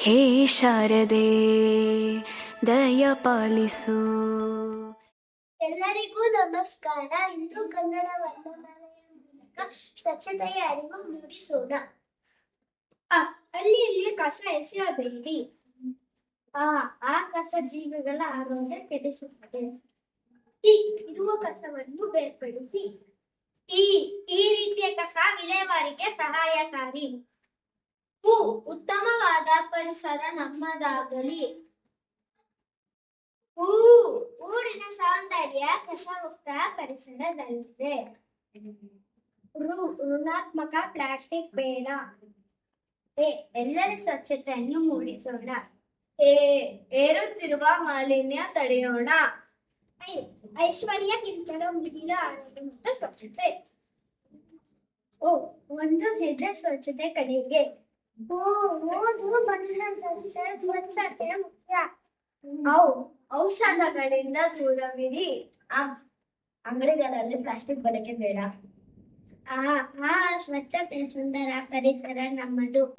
ಹೇ ಶಾರದೆ ದಯ ಪಾಲಿಸು. ಎಲ್ಲರಿಗೂ ನಮಸ್ಕಾರ. ಇಂದು ಕನ್ನಡ ವರ್ಣಮಾಲೆಯ ಮೂಲಕ ಸ್ವಚ್ಛತೆಯ ಅರಿವು ಮೂಡಿಸೋಣ. ಅಲ್ಲಿ ಇಲ್ಲಿ ಕಸ ಎಸೆಯಬೇಡಿ. ಆ ಕಸ ಜೀವಿಗಳ ಆರೋಗ್ಯ ಕೆಡಿಸುತ್ತದೆ. ಇರುವ ಕಸವನ್ನು ಬೇರ್ಪಡಿಸಿ. ಈ ರೀತಿಯ ಕಸ ವಿಲೇವಾರಿಗೆ ಸಹಾಯಕಾರಿ. ಉತ್ತಮವಾದ ಪರಿಸರ ನಮ್ಮದಾಗಲಿ. ಊರಿನ ಸೌಂದರ್ಯ ಕಸಮುಕ್ತ ಪರಿಸರದಲ್ಲಿದೆ. ಋಣಾತ್ಮಕ ಪ್ಲಾಸ್ಟಿಕ್ ಬೇಡ. ಎಲ್ಲರ ಸ್ವಚ್ಛತೆಯನ್ನು ಮೂಡಿಸೋಣ. ಏರುತ್ತಿರುವ ಮಾಲಿನ್ಯ ತಡೆಯೋಣ. ಐಶ್ವರ್ಯಕ್ಕಿಂತಲೂ ಮಿಗಿಲ ಆರೋಗ್ಯ ಸ್ವಚ್ಛತೆ. ಒಂದು ಹೆಜ್ಜೆ ಸ್ವಚ್ಛತೆ ಕಡೆಗೆ. ಸ್ವಚ್ಛತೆ ಮುಖ್ಯ. ಔಷಧಗಳಿಂದ ದೂರವಿರಿ. ಅಂಗಡಿಗಳಲ್ಲಿ ಪ್ಲಾಸ್ಟಿಕ್ ಬಳಕೆ ಬೇಡ. ಸ್ವಚ್ಛತೆ ಸುಂದರ ಪರಿಸರ ನಮ್ಮದು.